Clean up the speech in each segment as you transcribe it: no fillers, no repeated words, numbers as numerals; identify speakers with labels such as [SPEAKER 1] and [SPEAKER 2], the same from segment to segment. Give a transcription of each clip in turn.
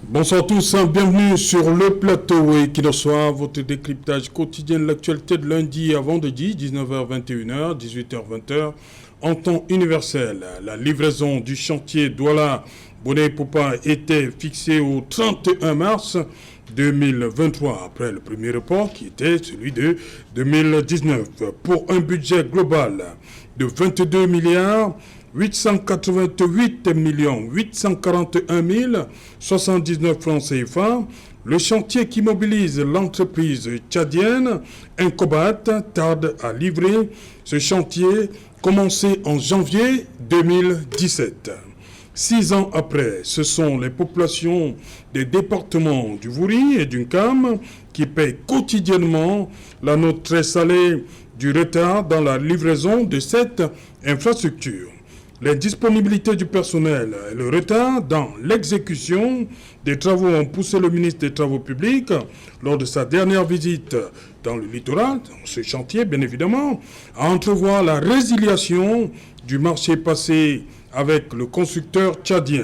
[SPEAKER 1] Bonsoir à tous, bienvenue sur le plateau et qui reçoit votre décryptage quotidien de l'actualité de lundi à vendredi, 19h-21h, 18h-20h, en temps universel. La livraison du chantier Douala-Bonaye-Popa était fixée au 31 mars 2023, après le premier report qui était celui de 2019, pour un budget global de 22 milliards 888 841 079 francs CFA. Le chantier qui mobilise l'entreprise tchadienne Incobat tarde à livrer ce chantier commencé en janvier 2017. 6 ans après, ce sont les populations des départements du Wouri et du Nkam qui payent quotidiennement la note très salée du retard dans la livraison de cette infrastructure. Les disponibilités du personnel et le retard dans l'exécution des travaux ont poussé le ministre des Travaux publics, lors de sa dernière visite dans le littoral, dans ce chantier bien évidemment, à entrevoir la résiliation du marché passé avec le constructeur tchadien.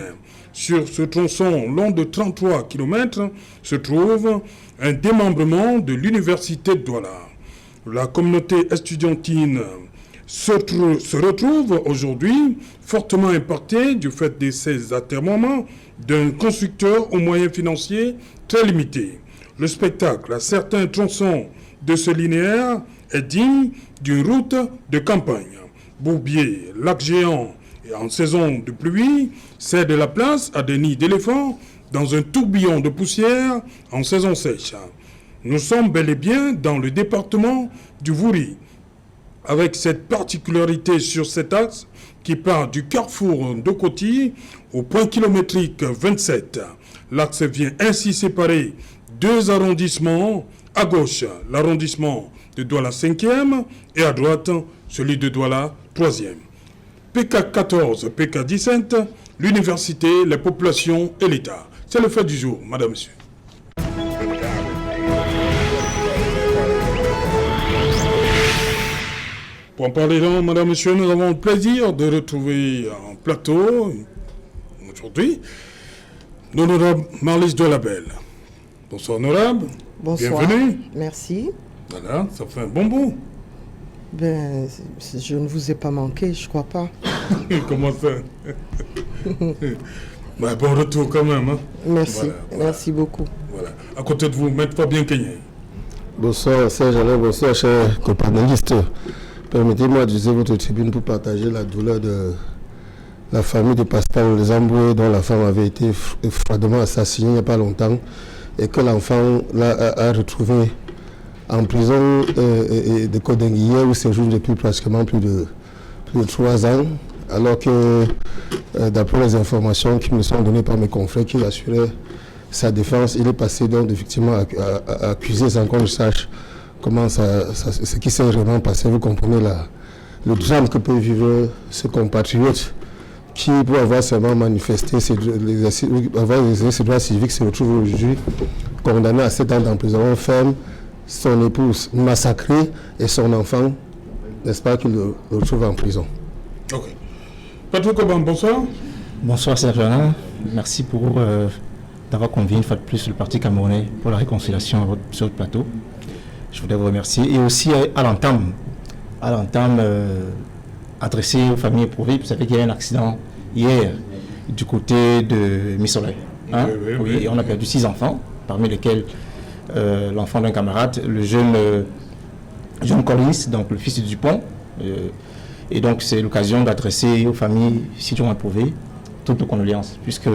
[SPEAKER 1] Sur ce tronçon long de 33 km se trouve un démembrement de l'université de Douala. La communauté estudiantine se retrouve aujourd'hui fortement impactée du fait de ces atermoiements d'un constructeur aux moyens financiers très limités. Le spectacle à certains tronçons de ce linéaire est digne d'une route de campagne. Bourbier, lac géant et en saison de pluie cède la place à des nids d'éléphants dans un tourbillon de poussière en saison sèche. Nous sommes bel et bien dans le département du Wouri, avec cette particularité sur cet axe qui part du carrefour d'Okoti au point kilométrique 27. L'axe vient ainsi séparer deux arrondissements. À gauche, l'arrondissement de Douala 5e et à droite, celui de Douala 3e. PK 14, PK 17, l'université, les populations et l'État. C'est le fait du jour, madame, monsieur. Pour en parler là, madame, monsieur, nous avons le plaisir de retrouver en plateau, aujourd'hui, l'honorable Marlise Delabelle. Bonsoir, honorable.
[SPEAKER 2] Bonsoir.
[SPEAKER 1] Bienvenue.
[SPEAKER 2] Merci.
[SPEAKER 1] Voilà, ça fait un bon bout.
[SPEAKER 2] Ben, je ne vous ai pas manqué, je crois pas.
[SPEAKER 1] Comment ça? Ben, bon retour quand même. Hein?
[SPEAKER 2] Merci,
[SPEAKER 1] voilà.
[SPEAKER 2] Merci beaucoup.
[SPEAKER 1] Voilà. À côté de vous, Maître Fabien Kenyé.
[SPEAKER 3] Bonsoir Serge Alain, bonsoir chers companélistes. Permettez-moi d'utiliser votre tribune pour partager la douleur de la famille de Pascal Zamboué, dont la femme avait été froidement assassinée il n'y a pas longtemps et que l'enfant a retrouvé en prison de Côte-d'Anguillet où il séjourne depuis pratiquement plus de 3 ans, alors que d'après les informations qui me sont données par mes confrères qui assuraient sa défense, il est passé donc effectivement à accuser sans qu'on ne sache comment ce qui s'est vraiment passé. Vous comprenez le drame que peut vivre ce compatriote qui, pour avoir seulement manifesté avoir exercé ses droits civiques, se retrouve aujourd'hui condamné à 7 ans d'emprisonnement ferme, son épouse massacrée et son enfant, n'est-ce pas, qu'il le retrouve en prison.
[SPEAKER 1] Ok. Patrick Obam, bonsoir.
[SPEAKER 4] Bonsoir Serge Alain. Merci pour d'avoir convié une fois de plus le Parti camerounais pour la réconciliation sur votre plateau. Je voudrais vous remercier. Et aussi à l'entame adressé aux familles éprouvées. Vous savez qu'il y a eu un accident hier du côté de Missolet. Hein? Oui, et on a perdu 6 enfants, parmi lesquels l'enfant d'un camarade, le jeune Collins, donc le fils de Dupont. Et donc c'est l'occasion d'adresser aux familles situées éprouvées toutes nos condoléances, puisque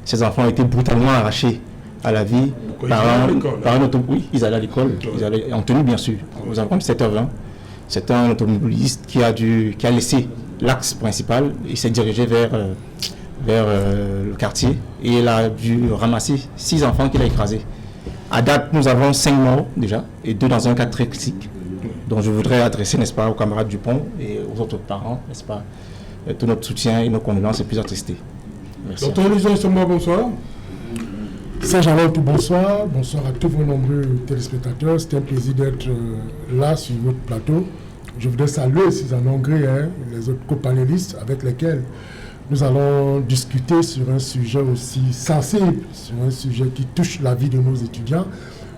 [SPEAKER 4] ces enfants ont été brutalement arrachés à la vie par un automobiliste. Oui, ils allaient à l'école, ils allaient en tenue bien sûr, aux environs de 7h20. C'est un automobiliste qui a laissé l'axe principal et s'est dirigé vers le quartier et il a dû ramasser 6 enfants qu'il a écrasés. À date, nous avons 5 morts déjà et 2 dans un cas très critique. Donc je voudrais adresser, n'est-ce pas, aux camarades Dupont et aux autres parents, n'est-ce pas, tout notre soutien et nos condoléances les plus attestées. Merci.
[SPEAKER 1] Docteur Louison Samba, bonsoir.
[SPEAKER 5] Serge Alain, tout bonsoir. Bonsoir à tous vos nombreux téléspectateurs. C'est un plaisir d'être là sur votre plateau. Je voudrais saluer Suzanne Ongré, les autres copanélistes avec lesquels nous allons discuter sur un sujet aussi sensible, sur un sujet qui touche la vie de nos étudiants,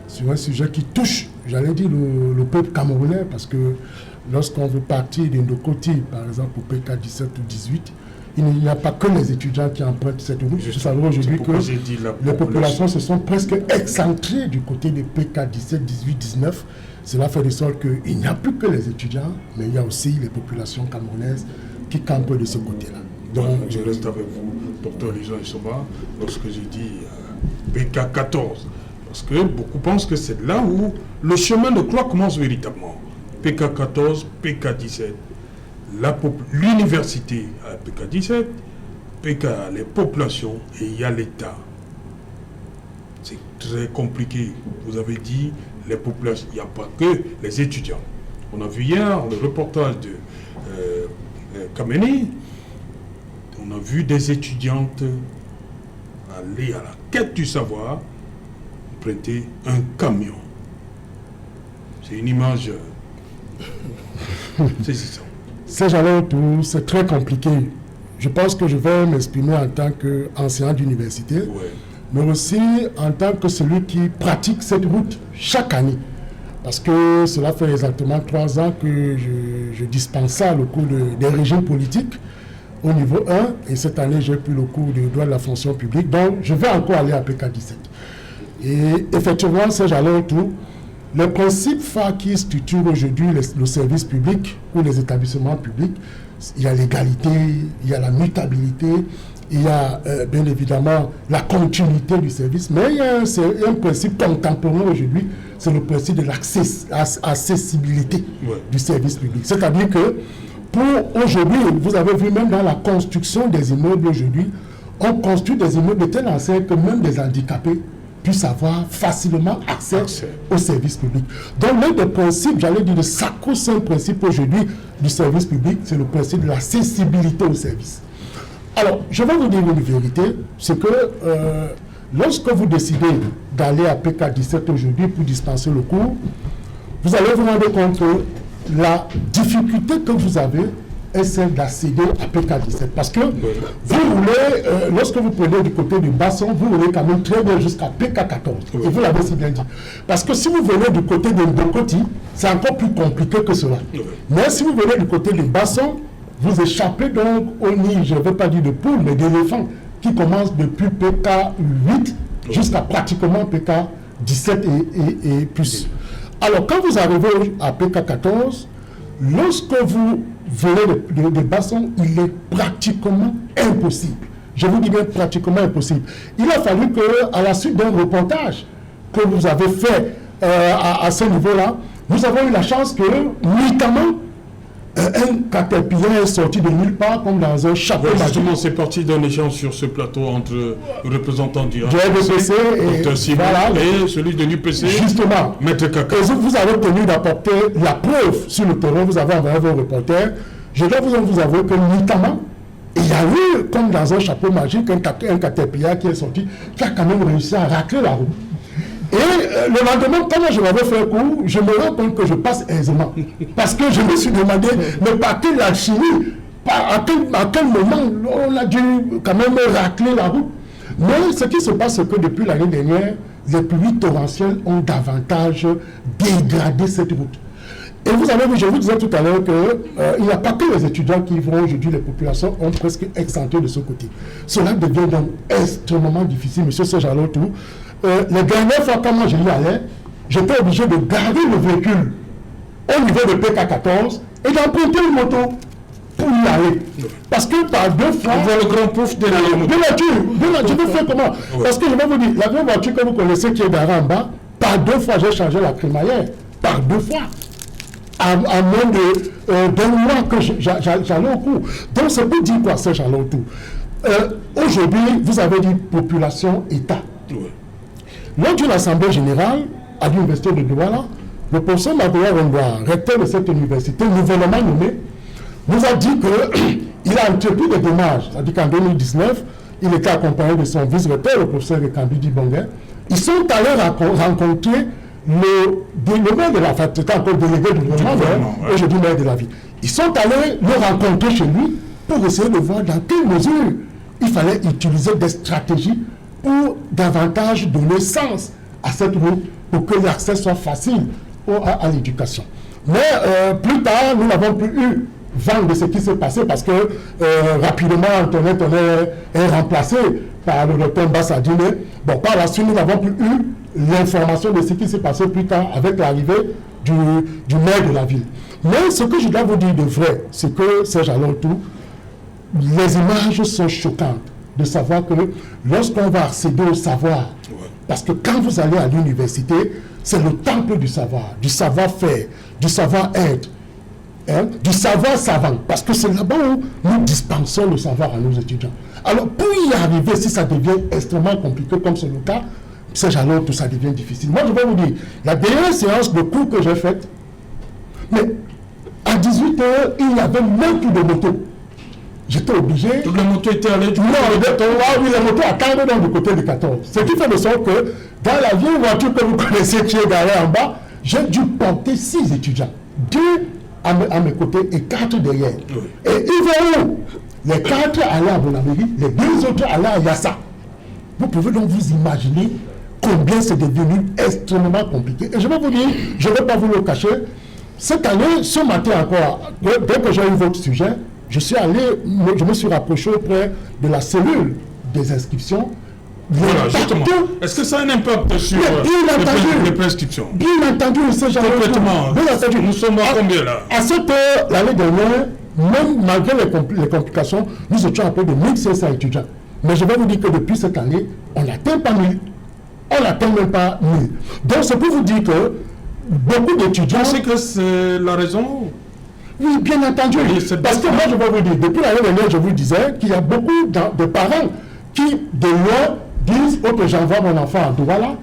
[SPEAKER 5] sur un sujet qui touche, j'allais dire, le peuple camerounais, parce que lorsqu'on veut partir d'Indokoti, par exemple, au PK 17 ou 18, il n'y a pas que les étudiants qui empruntent cette route. Vous savez aujourd'hui que les populations se sont presque excentrées du côté des PK 17, 18, 19. Cela fait de sorte qu'il n'y a plus que les étudiants, mais il y a aussi les populations camerounaises qui campent de ce côté-là.
[SPEAKER 1] Donc, je reste avec vous, Dr Lijon Issoba, lorsque j'ai dit PK 14. Parce que beaucoup pensent que c'est là où le chemin de croix commence véritablement. PK 14, PK 17. L'université à PK 17, PK les populations et il y a l'État. C'est très compliqué. Vous avez dit les populations, il n'y a pas que les étudiants. On a vu hier le reportage de Kameni. On a vu des étudiantes aller à la quête du savoir, prêter un camion. C'est une image saisissante.
[SPEAKER 5] C'est très compliqué. Je pense que je vais m'exprimer en tant qu'enseignant d'université, mais aussi en tant que celui qui pratique cette route chaque année. Parce que cela fait exactement 3 ans que je dispensais le cours des régimes politiques au niveau 1, et cette année j'ai pris le cours de droit de la fonction publique, donc je vais encore aller à PK 17. Et effectivement, les principes phares qui structurent aujourd'hui le service public ou les établissements publics, il y a l'égalité, il y a la mutabilité, il y a bien évidemment la continuité du service, mais il y a un principe contemporain aujourd'hui, c'est le principe de l'accessibilité du service public. C'est-à-dire que pour aujourd'hui, vous avez vu même dans la construction des immeubles aujourd'hui, on construit des immeubles de telle enseigne que même des handicapés puissent avoir facilement accès au service public. Donc l'un des principes, j'allais dire, le sacro-saint principe aujourd'hui du service public, c'est le principe de l'accessibilité au service. Alors, je vais vous dire une vérité, c'est que lorsque vous décidez d'aller à PK 17 aujourd'hui pour dispenser le cours, vous allez vous rendre compte que la difficulté que vous avez est celle d'accéder à PK 17. Parce que vous roulez, lorsque vous prenez du côté du basson, vous roulez quand même très bien jusqu'à PK 14. Et vous l'avez si bien dit. Parce que si vous venez du côté de Ndokoti, c'est encore plus compliqué que cela. Mais si vous venez du côté du basson, vous échappez donc au nid, je ne veux pas dire de poule, mais d'éléphants, qui commence depuis PK 8 jusqu'à pratiquement PK 17 et plus. Alors, quand vous arrivez à PK 14, lorsque vous venez de basson, il est pratiquement impossible. Je vous dis bien pratiquement impossible. Il a fallu qu'à la suite d'un reportage que vous avez fait à ce niveau-là, nous avons eu la chance que, notamment, un caterpillar est sorti de nulle part comme dans un chapeau.
[SPEAKER 1] Justement, c'est parti d'un échange sur ce plateau entre le représentant du
[SPEAKER 5] RDPC
[SPEAKER 1] et celui de l'UPC,
[SPEAKER 5] justement,
[SPEAKER 1] Maître Kaka.
[SPEAKER 5] Et vous avez tenu d'apporter la preuve sur le terrain, vous avez envoyé vos reporters. Je dois vous avouer que notamment, il y a eu, comme dans un chapeau magique, un caterpillar qui est sorti, qui a quand même réussi à racler la roue. Et le lendemain, quand je m'avais fait un coup, je me rends compte que je passe aisément. Parce que je me suis demandé, mais par quelle alchimie, à quel moment on a dû quand même racler la route. Mais ce qui se passe, c'est que depuis l'année dernière, les pluies torrentielles ont davantage dégradé cette route. Et vous avez vu, je vous disais tout à l'heure qu'il n'y a pas que les étudiants qui vont aujourd'hui, les populations ont presque excentré de ce côté. Cela devient donc extrêmement difficile, M. Serge-Alotou. Les dernières fois, quand moi je y allais, j'étais obligé de garder le véhicule au niveau de PK 14 et d'emprunter une moto pour y aller. Parce que par 2 fois...
[SPEAKER 1] On voit le grand pouf de la
[SPEAKER 5] voiture. Je vais faire comment? Parce que je vais vous dire, la même voiture que vous connaissez qui est garée en bas, par 2 fois j'ai changé la crémaillère. Par 2 fois. À moins d'un mois que j'allais au cours. Donc c'est pour dire quoi, ça, j'allais au tour. Aujourd'hui, vous avez dit population, État. Lors d'une assemblée générale à l'université de Douala, le professeur Magoya Rondouar, recteur de cette université, nouvellement nommé, nous a dit qu'il a entrepris des démarches. C'est-à-dire qu'en 2019, il était accompagné de son vice-recteur, le professeur Kambidi Bonguin. Ils sont allés rencontrer le maire de la ville, c'était encore délégué du gouvernement, aujourd'hui maire de la ville. Ils sont allés le rencontrer chez lui pour essayer de voir dans quelle mesure il fallait utiliser des stratégies pour davantage donner sens à cette route pour que l'accès soit facile à l'éducation. Mais plus tard, nous n'avons plus eu vent de ce qui s'est passé parce que rapidement, Antoine est remplacé par le docteur Bassadine. Bon, par la suite, nous n'avons plus eu l'information de ce qui s'est passé plus tard avec l'arrivée du maire de la ville. Mais ce que je dois vous dire de vrai, c'est que Serge Alontou, les images sont choquantes de savoir que lorsqu'on va accéder au savoir, parce que quand vous allez à l'université, c'est le temple du savoir-faire, du savoir-être, hein, du savoir savant, parce que c'est là-bas où nous dispensons le savoir à nos étudiants. Alors, pour y arriver, si ça devient extrêmement compliqué, comme c'est le cas, Serge Alontou, ça devient difficile. Moi, je vais vous dire, la dernière séance de cours que j'ai faite, mais à 18h, il n'y avait même plus de moto. J'étais obligé.
[SPEAKER 1] Toutes les motos étaient allées du côté
[SPEAKER 5] oui, les motos attendaient donc du côté du 14. Ce qui fait de sorte que dans la vieille voiture que vous connaissez qui est garée en bas, j'ai dû porter 6 étudiants. 2 à mes côtés et 4 derrière. Oui. Et ils vont où? Les 4 allaient à Bonameri, les 2 autres allaient à Yassa. Vous pouvez donc vous imaginer combien c'est devenu extrêmement compliqué. Et je vais vous dire, je ne vais pas vous le cacher, cette année, ce matin encore, dès que j'ai eu votre sujet, je me suis rapproché auprès de la cellule des inscriptions.
[SPEAKER 1] Voilà, justement. Est-ce que ça a un impact sur les prescriptions?
[SPEAKER 5] Bien entendu,
[SPEAKER 1] complètement. Bien entendu. Nous sommes à combien là?
[SPEAKER 5] À cette heure, l'année dernière, même malgré les complications, nous étions à peu de 1500 étudiants. Mais je vais vous dire que depuis cette année, on n'atteint pas 1000. On n'atteint même pas 1000. Donc c'est pour vous dire que beaucoup d'étudiants...
[SPEAKER 1] Vous pensez que c'est la raison?
[SPEAKER 5] Oui, bien entendu. Parce que moi, je vais vous dire, depuis l'année dernière, je vous disais qu'il y a beaucoup de parents qui, de loin, disent « Oh, que j'envoie mon enfant à Douala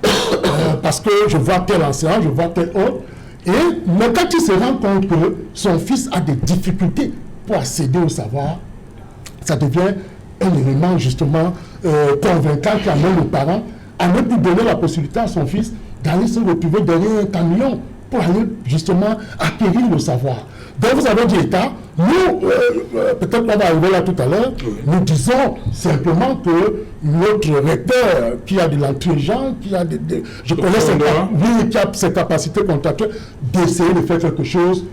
[SPEAKER 5] parce que je vois tel enseignant, je vois tel autre. » Mais quand il se rend compte que son fils a des difficultés pour accéder au savoir, ça devient un élément justement convaincant qui amène le parent à ne plus donner la possibilité à son fils d'aller se retrouver derrière un camion pour aller justement acquérir le savoir. Donc vous avez dit État, nous, peut-être qu'on va arriver là tout à l'heure, nous disons simplement que notre recteur qui a de l'intelligence, qui a je connais ses capacités contractuelles, d'essayer de faire quelque chose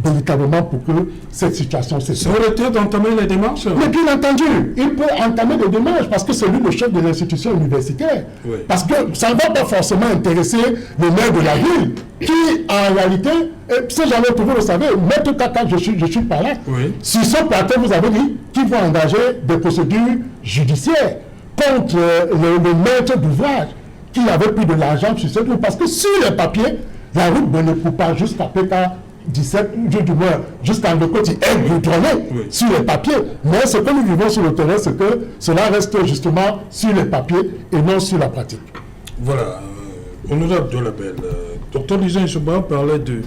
[SPEAKER 5] véritablement pour que cette situation cesse.
[SPEAKER 1] Le recteur d'entamer les démarches?
[SPEAKER 5] Mais bien entendu, il peut entamer des démarches parce que c'est lui le chef de l'institution universitaire. Oui. Parce que ça ne va pas forcément intéresser le maire de la ville, qui en réalité, si jamais vous le savez, maître Kaka, je suis par là. Oui. Sur ce plateau, vous avez dit qu'ils vont engager des procédures judiciaires contre le maître d'ouvrage qui avait pris de l'argent sur cette route. Parce que sur les papiers, la route ne coupe pas jusqu'à PK 17, du moins jusqu'à le côté est goudronné sur les papiers. Mais ce que nous vivons sur le terrain, c'est que cela reste justement sur les papiers et non sur la pratique.
[SPEAKER 1] Voilà, honorable de la Belle, docteur Lisan Souba parlait du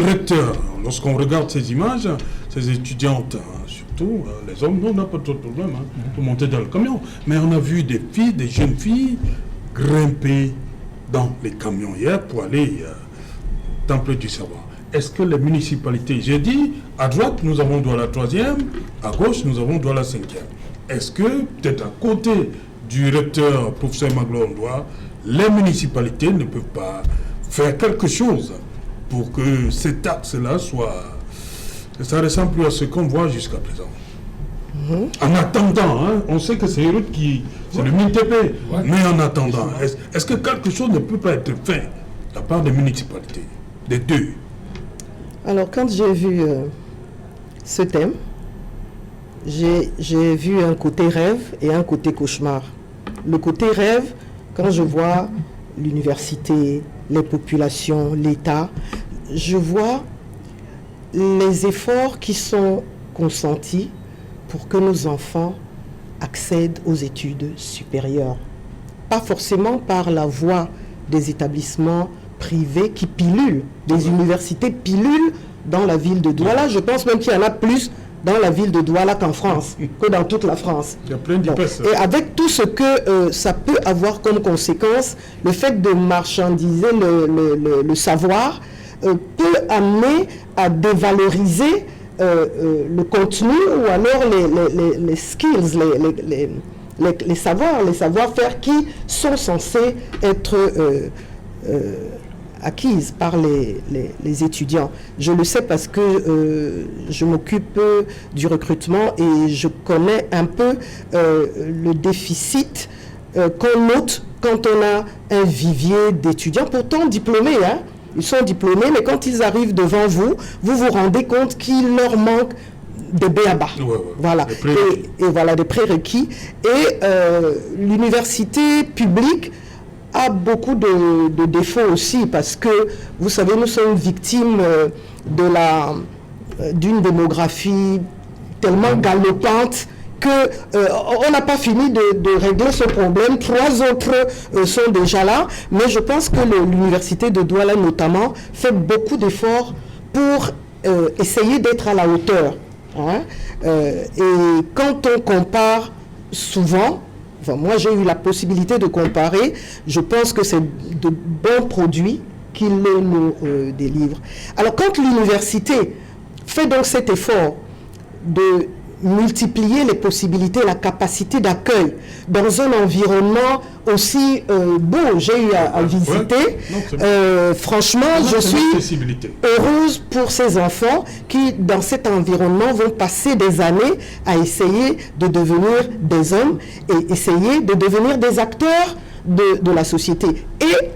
[SPEAKER 1] recteur. Lorsqu'on regarde ces images, ces étudiantes, surtout les hommes, on n'a pas trop de problème pour monter dans le camion. Mais on a vu des filles, des jeunes filles, grimper dans les camions hier pour aller au temple du savoir. Est-ce que les municipalités, j'ai dit, à droite, nous avons Douala 3e, à gauche, nous avons Douala 5e. Est-ce que, peut-être à côté du recteur, professeur Maglo Ondoa, les municipalités ne peuvent pas faire quelque chose pour que cet axe-là soit... Ça ne ressemble plus à ce qu'on voit jusqu'à présent. En attendant, on sait que c'est une route qui... C'est le MINTP, mais en attendant, est-ce que quelque chose ne peut pas être fait de la part des municipalités, des deux?
[SPEAKER 2] Alors, quand j'ai vu ce thème, j'ai vu un côté rêve et un côté cauchemar. Le côté rêve, quand je vois l'université, les populations, l'État, je vois les efforts qui sont consentis pour que nos enfants accèdent aux études supérieures. Pas forcément par la voie des établissements privés qui pilulent, des universités pilulent dans la ville de Douala. Je pense même qu'il y en a plus dans la ville de Douala qu'en France, que dans toute la France.
[SPEAKER 1] Il y a plein d'épaisse.
[SPEAKER 2] Et avec tout ce que ça peut avoir comme conséquence, le fait de marchandiser le savoir peut amener à dévaloriser le contenu ou alors les skills, les savoir-faire qui sont censés être acquises par les étudiants. Je le sais parce que je m'occupe du recrutement et je connais un peu le déficit qu'on note quand on a un vivier d'étudiants, pourtant diplômés, hein. Ils sont diplômés, mais quand ils arrivent devant vous, vous vous rendez compte qu'il leur manque des b.a.-ba. Voilà. Et voilà, des prérequis. Et l'université publique a beaucoup de défauts aussi, parce que, vous savez, nous sommes victimes d'une démographie tellement galopante qu'on n'a pas fini de régler ce problème. 3 autres sont déjà là, mais je pense que l'université de Douala notamment fait beaucoup d'efforts pour essayer d'être à la hauteur. Hein. Et quand on compare souvent, enfin, moi j'ai eu la possibilité de comparer, je pense que c'est de bons produits qu'ils nous délivrent. Alors quand l'université fait donc cet effort de multiplier les possibilités, la capacité d'accueil dans un environnement aussi beau. J'ai eu à visiter. Franchement, je suis heureuse pour ces enfants qui, dans cet environnement, vont passer des années à essayer de devenir des hommes et essayer de devenir des acteurs de la société. Et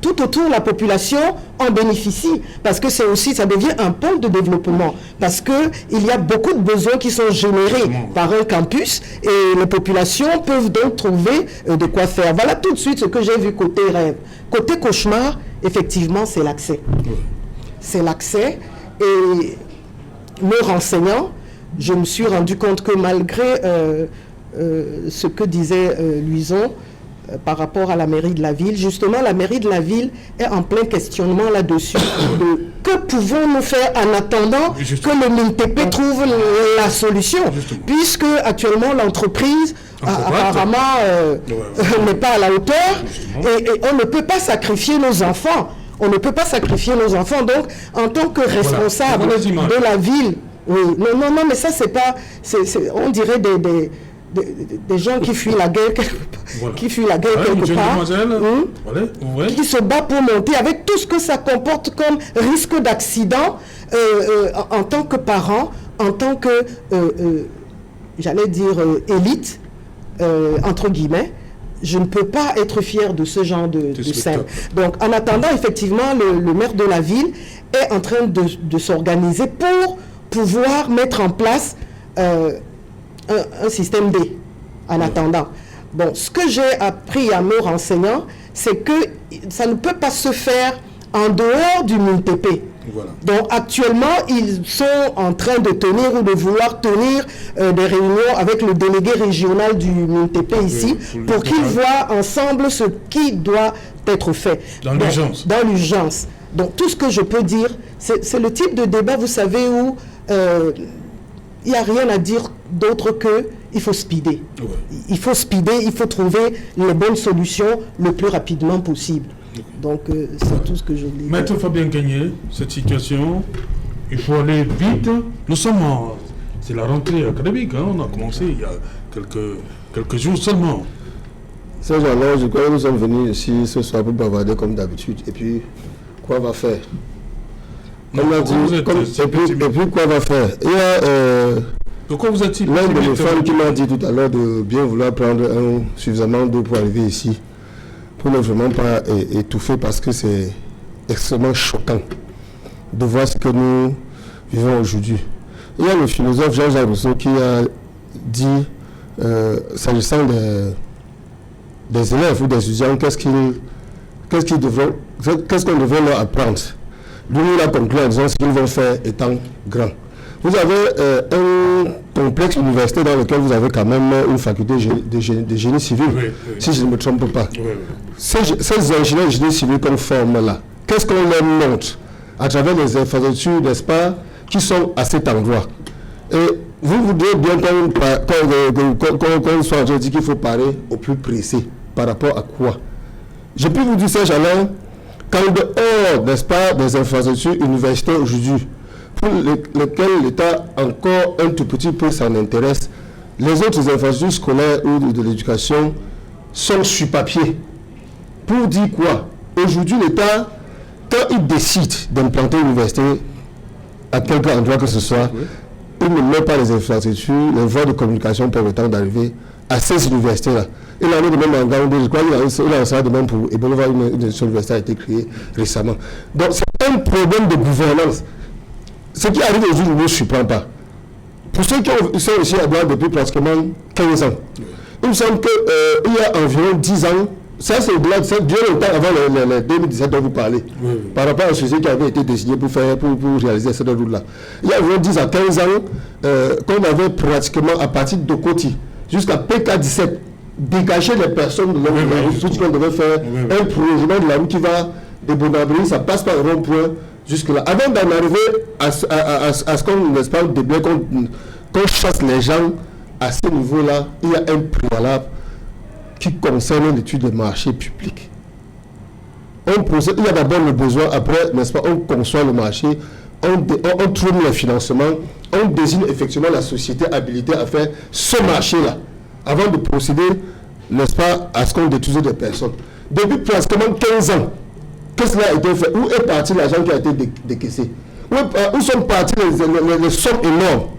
[SPEAKER 2] tout autour, la population en bénéficie, parce que c'est aussi, ça devient un pôle de développement, parce qu'il y a beaucoup de besoins qui sont générés par un campus, et les populations peuvent donc trouver de quoi faire. Voilà tout de suite ce que j'ai vu côté rêve. Côté cauchemar, effectivement, c'est l'accès. C'est l'accès, et me renseignant, je me suis rendu compte que malgré ce que disait Luison, par rapport à la mairie de la ville, justement, la mairie de la ville est en plein questionnement là-dessus. Que pouvons-nous faire en attendant que le MINTP trouve la solution, puisque actuellement l'entreprise apparemment n'est pas à la hauteur, et on ne peut pas sacrifier nos enfants. On ne peut pas sacrifier nos enfants. Donc, en tant que responsable de la ville, non, mais ça c'est pas, on dirait des gens qui fuient la guerre qui fuient la guerre quelque part, qui se battent pour monter avec tout ce que ça comporte comme risque d'accident en tant que parent, en tant que, j'allais dire, élite, entre guillemets. Je ne peux pas être fier de ce genre de scène. Donc, en attendant, effectivement, le maire de la ville est en train de s'organiser pour pouvoir mettre en place un système D, en attendant. Bon, ce que j'ai appris en me renseignant, c'est que ça ne peut pas se faire en dehors du MINTP. Voilà. Donc actuellement, ils sont en train de tenir ou de vouloir tenir des réunions avec le délégué régional du MINTP ici, pour qu'ils voient ensemble ce qui doit être fait.
[SPEAKER 1] Dans l'urgence.
[SPEAKER 2] Dans l'urgence. Donc tout ce que je peux dire, c'est le type de débat, vous savez, où il n'y a rien à dire d'autre que il faut speeder. Ouais. Il faut speeder, il faut trouver les bonnes solutions le plus rapidement possible. Donc, c'est tout ce que je voulais dire.
[SPEAKER 1] Maître Fabien Gagné, cette situation, il faut aller vite. Nous sommes c'est la rentrée académique, hein, on a commencé il y a quelques jours seulement.
[SPEAKER 3] Serge, alors, je crois que nous sommes venus ici ce soir pour bavarder comme d'habitude. Et puis, quoi va faire? Comme on a dit, et puis quoi va faire? Il y a l'un de mes femmes qui m'a dit tout à l'heure de bien vouloir prendre suffisamment d'eau pour arriver ici, pour ne vraiment pas étouffer, parce que c'est extrêmement choquant de voir ce que nous vivons aujourd'hui. Il y a le philosophe Jean-Jacques Rousseau qui a dit, s'agissant des élèves ou des étudiants, qu'est-ce qu'on devrait leur apprendre. Lui, il a conclu en disant ce qu'ils vont faire étant grands. Vous avez un complexe universitaire dans lequel vous avez quand même une faculté de génie civil, si je ne me trompe pas. Ces ingénieurs de génie civil qu'on forme là, qu'est-ce qu'on leur montre à travers les infrastructures, n'est-ce pas, qui sont à cet endroit? Et vous voudrez bien qu'on soit en train de dire qu'il faut parler au plus précis. Par rapport à quoi? Je peux vous dire ça, Alain, qu'en dehors, n'est-ce pas, des infrastructures universitaires aujourd'hui, pour lesquels l'État encore un tout petit peu s'en intéresse. Les autres infrastructures scolaires ou de l'éducation sont sur papier. Pour dire quoi? Aujourd'hui, l'État, quand il décide d'implanter une université à quelque endroit que ce soit, il ne met pas les infrastructures, les voies de communication permettant d'arriver à ces universités-là. Il en a de même en Gambie, je crois qu'il en sera de même pour Ebolova, une université a été créée récemment. Donc c'est un problème de gouvernance. Ce qui arrive aujourd'hui ne me surprend pas. Pour ceux qui sont ici à Douala depuis pratiquement 15 ans, il me semble qu'il y a environ 10 ans, ça c'est au-delà de ça, bien longtemps avant le 2017 dont vous parlez, par rapport à ce qui avait été désigné pour réaliser cette route-là. Il y a environ 10 à 15 ans, qu'on avait pratiquement à partir de Koti jusqu'à PK17, dégager les personnes de la route, qu'on devait faire un prolongement de la route qui va de Bonabri, ça passe par le rond-point jusque-là. Avant d'en arriver à ce qu'on espère déblayer, qu'on chasse les gens à ce niveau-là, il y a un préalable qui concerne l'étude des marchés publics. Il y a d'abord le besoin, après, n'est-ce pas, on conçoit le marché, on trouve le financement, on désigne effectivement la société habilitée à faire ce marché-là, avant de procéder, n'est-ce pas, à ce qu'on détruise des personnes. Depuis pratiquement 15 ans, que cela a été fait? Où est parti l'argent qui a été décaissé? Où sont partis les sommes énormes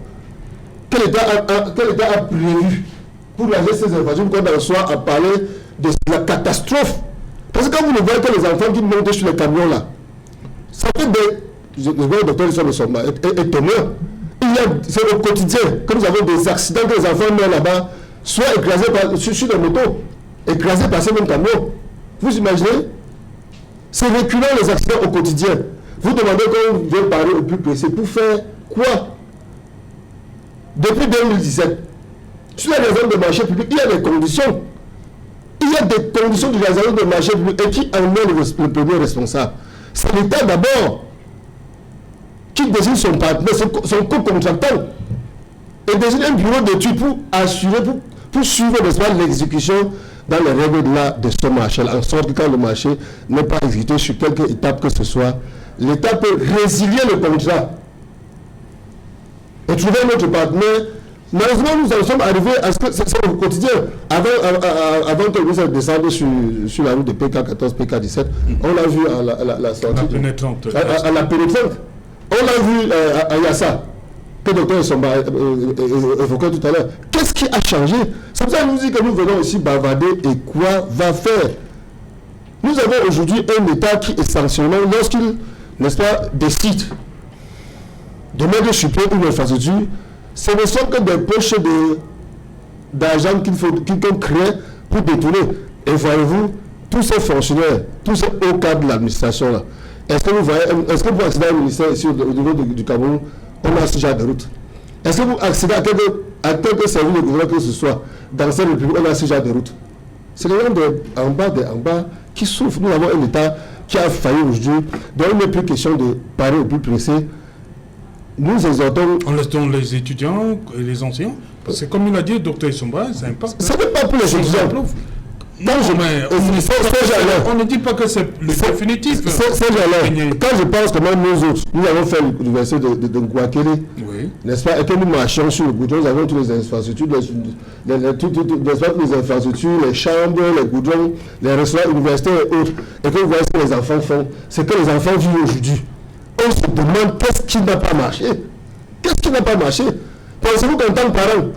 [SPEAKER 3] que l'État a prévues pour réaliser ces infrastructures, qu'on en soit à parler de la catastrophe? Parce que quand vous ne voyez que les enfants qui montent sur les camions là, ça fait des... Je vois le docteur est témoin. C'est au quotidien que nous avons des accidents, que les enfants meurent là-bas, soit écrasés sur des motos, écrasés par ces mêmes camions. Vous imaginez? C'est récurrent les accidents au quotidien. Vous demandez qu'on vienne parler au plus précis. Pour faire quoi? Depuis 2017, sur la réalisation de marché public, il y a des conditions. Il y a des conditions de réalisation de marché public. Et qui en est le premier responsable? C'est l'État d'abord qui désigne son partenaire, son co-contractant. Et désigne un bureau d'études pour assurer, pour suivre l'exécution dans les règles de ce marché, en sorte que quand le marché n'est pas exécuté sur quelque étape que ce soit, l'État peut résilier le contrat et trouver notre partenaire. Malheureusement, nous en sommes arrivés à ce que c'est au quotidien. Avant que le ministre descende sur la route de PK14, PK17, on l'a vu à la sortie. À la pénétrante. On l'a vu à Yassa, que le docteur Somba évoquait tout à l'heure. Qu'est-ce qui a changé? C'est pour ça que nous dit que nous venons ici bavarder et quoi va faire. Nous avons aujourd'hui un État qui est sanctionné lorsqu'il, n'est-ce pas, décide de mettre sur pied une infrastructure. Ce ne sont que des poches d'argent qu'on crée pour détourner. Et voyez-vous, tous ces fonctionnaires, tous ces hauts cadres de l'administration là, est-ce que vous accédez au ministère ici au niveau du Cameroun, on a ce genre de route? Est-ce que vous accédez à quelques services de gouvernement que ce soit dans cette république, on a ce genre de route? C'est les gens en bas qui souffrent. Nous avons un État qui a failli aujourd'hui, donc il n'est plus question de parler au plus pressé. Nous exhortons...
[SPEAKER 1] On laisse donc les étudiants et les enseignants, parce que comme il a dit le docteur Isomba, ça impacte.
[SPEAKER 3] Ce n'est pas pour les étudiants.
[SPEAKER 1] Non, mais on ne dit pas que c'est le définitif.
[SPEAKER 3] Quand je pense que même nous autres, nous avons fait l'université de Ngouakele, n'est-ce pas, et que nous marchons sur le goudron, nous avons toutes les infrastructures, les infrastructures, les chambres, les goudrons, les restaurants universitaires et autres, et que vous voyez ce que les enfants font, c'est que les enfants vivent aujourd'hui. On se demande qu'est-ce qui n'a pas marché. Qu'est-ce qui n'a pas marché? Pensez-vous qu'en tant que parents,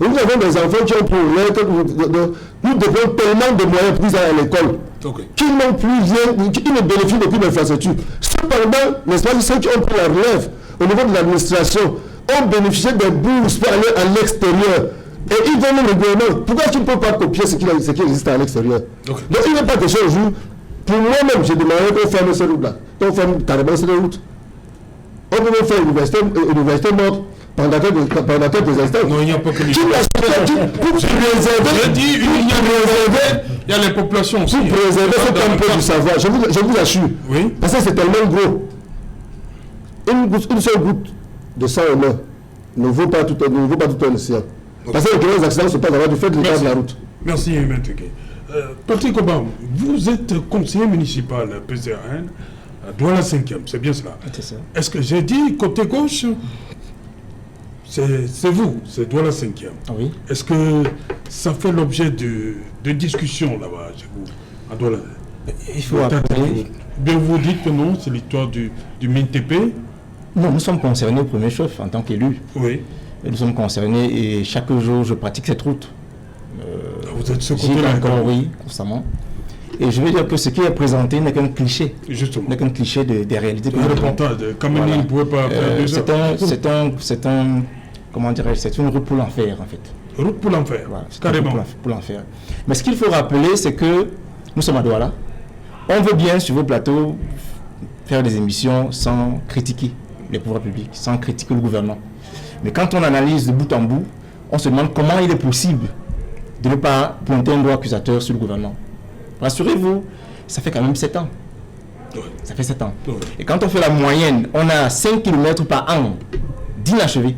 [SPEAKER 3] nous avons des enfants qui ont pour nous devons tellement de moyens pour qu'ils aillent à l'école, qu'ils n'ont plus rien, qu'ils ne bénéficient d'aucune infrastructure. Cependant, n'est-ce pas, ceux qui ont pris la relève au niveau de l'administration ont bénéficié des bourses pour aller à l'extérieur. Et ils donnent le gouvernement. Pourquoi tu ne peux pas copier ce qui existe à l'extérieur? Donc il n'est pas question aujourd'hui. Pour moi-même, j'ai demandé qu'on ferme ces routes-là. Qu'on ferme carrément ces routes. On peut même faire une université morte pendant quelques instants.
[SPEAKER 1] Non, il n'y a pas que les... Il y a les populations aussi.
[SPEAKER 3] Pour préserver cet emploi du savoir, je vous assure.
[SPEAKER 1] Oui.
[SPEAKER 3] Parce que c'est tellement gros. Une seule goutte de sang humain ne vaut pas tout un océan. Parce que les accidents se passent du fait de l'état de la route.
[SPEAKER 1] Merci, M. Patrick Obam, vous êtes conseiller municipal PCRN Douala 5e, c'est bien cela.
[SPEAKER 4] C'est ça.
[SPEAKER 1] Est-ce que j'ai dit côté gauche? C'est vous, c'est Douala 5e.
[SPEAKER 4] Oui.
[SPEAKER 1] Est-ce que ça fait l'objet de discussions là-bas chez vous, à Douala?
[SPEAKER 4] Il faut rappeler...
[SPEAKER 1] Bien, vous dites que non, c'est l'histoire du MINTP.
[SPEAKER 4] Non, nous sommes concernés au premier chef en tant qu'élus.
[SPEAKER 1] Oui.
[SPEAKER 4] Nous sommes concernés et chaque jour je pratique cette route.
[SPEAKER 1] Vous êtes ce
[SPEAKER 4] J'y
[SPEAKER 1] côté-là
[SPEAKER 4] vais encore, oui, constamment. Et je veux dire que ce qui est présenté n'est qu'un cliché.
[SPEAKER 1] Justement.
[SPEAKER 4] N'est qu'un cliché des réalités.
[SPEAKER 1] Le reportage, comme il ne pouvait pas faire deux heures.
[SPEAKER 4] Comment dirais-je, c'est une route pour l'enfer en fait.
[SPEAKER 1] Route pour l'enfer,
[SPEAKER 4] Voilà, c'est
[SPEAKER 1] carrément.
[SPEAKER 4] une route pour l'enfer. Mais ce qu'il faut rappeler, c'est que nous sommes à Douala. On veut bien sur vos plateaux faire des émissions sans critiquer les pouvoirs publics, sans critiquer le gouvernement. Mais quand on analyse de bout en bout, on se demande comment il est possible de ne pas pointer un doigt accusateur sur le gouvernement. Rassurez-vous, ça fait quand même 7 ans.
[SPEAKER 1] Oui.
[SPEAKER 4] Ça fait 7 ans.
[SPEAKER 1] Oui.
[SPEAKER 4] Et quand on fait la moyenne, on a 5 km par an d'inachevés.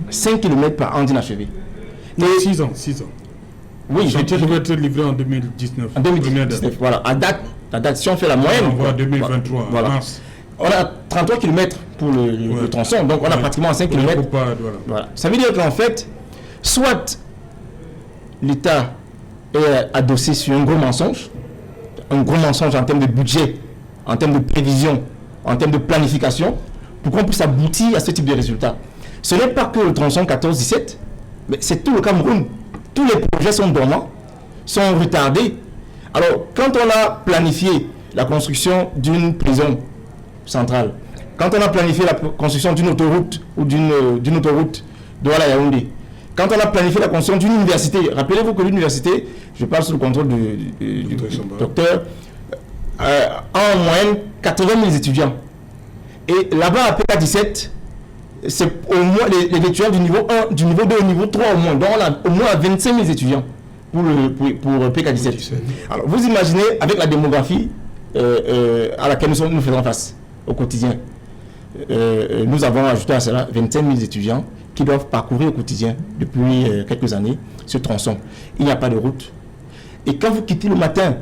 [SPEAKER 4] 5 km par an d'inachevés.
[SPEAKER 1] 6 ans.
[SPEAKER 4] Oui,
[SPEAKER 1] Le chantier devait être livré en 2019.
[SPEAKER 4] En 2019, voilà. À date, si on fait la moyenne,
[SPEAKER 1] On voit 2023,
[SPEAKER 4] voilà.
[SPEAKER 1] mars.
[SPEAKER 4] On a 33 km pour le tronçon, donc on a pratiquement 5 km. Voilà. Ça veut dire qu'en fait, soit l'État est adossé sur un gros mensonge en termes de budget, en termes de prévision, en termes de planification, pour qu'on puisse aboutir à ce type de résultat. Ce n'est pas que le tronçon 14-17, mais c'est tout le Cameroun. Tous les projets sont dormants, sont retardés. Alors, quand on a planifié la construction d'une prison centrale, quand on a planifié la construction d'une autoroute ou d'une autoroute Douala-Yaoundé, quand on a planifié la construction d'une université, rappelez-vous que l'université, je parle sous le contrôle du docteur, en moyenne 80 000 étudiants. Et là-bas, à PK17, c'est au moins les étudiants du niveau 1, du niveau 2 au niveau 3 au moins. Donc on a au moins 25 000 étudiants pour PK17. Alors vous imaginez, avec la démographie à laquelle nous faisons face au quotidien, nous avons ajouté à cela 25 000 étudiants qui doivent parcourir au quotidien depuis quelques années ce tronçon. Il n'y a pas de route. Et quand vous quittez le matin,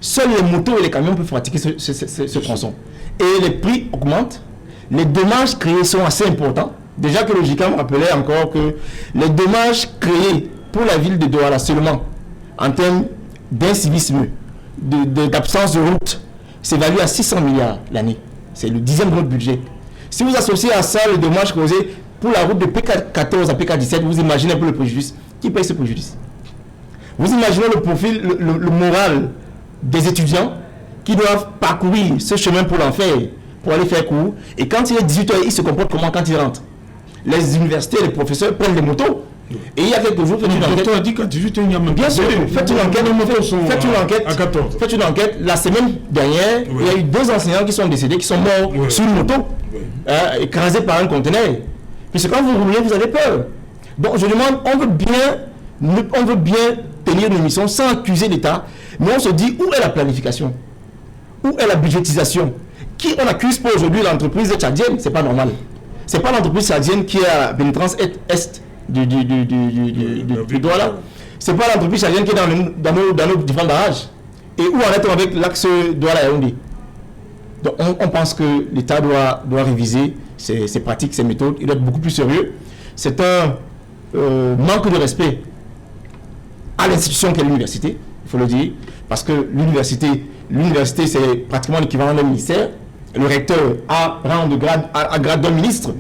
[SPEAKER 4] seuls les motos et les camions peuvent pratiquer ce tronçon. Et les prix augmentent. Les dommages créés sont assez importants. Déjà que le GICAM rappelait encore que les dommages créés pour la ville de Douala seulement, en termes d'incivisme, d'absence de route, s'évalue à 600 milliards l'année. C'est le 10e de notre budget. Si vous associez à ça les dommages causés pour la route de PK14 à PK17, vous imaginez un peu le préjudice. Qui paye ce préjudice? Vous imaginez le profil, le moral des étudiants qui doivent parcourir ce chemin pour l'enfer, pour aller faire cours. Et quand il est 18h, ils se comportent comment quand ils rentrent? Les universités, les professeurs prennent des motos. Et il y a quelques jours, faites une enquête.
[SPEAKER 1] Le dit qu'à 18h, il y a même
[SPEAKER 4] Bien sûr, faites une enquête.
[SPEAKER 1] À 14.
[SPEAKER 4] Faites une enquête. La semaine dernière, il y a eu 2 enseignants qui sont décédés, qui sont morts sur une moto, écrasés par un conteneur. Puisque quand vous roulez, vous avez peur. Donc je demande, on veut bien tenir une mission sans accuser l'État, mais on se dit où est la planification? Où est la budgétisation? Qui on accuse pour aujourd'hui l'entreprise tchadienne? C'est pas normal. C'est pas l'entreprise tchadienne qui est à pénétrance est du Douala. C'est pas l'entreprise tchadienne qui est dans nos différents barrages. Et où en est-on avec l'axe Douala-Yaoundé? Donc on pense que l'État doit réviser ses pratiques, ses méthodes. Il doit être beaucoup plus sérieux. C'est un manque de respect à l'institution qu'est l'université, il faut le dire, parce que l'université c'est pratiquement l'équivalent d'un ministère. Le recteur a rang de grade, à grade d'un ministre.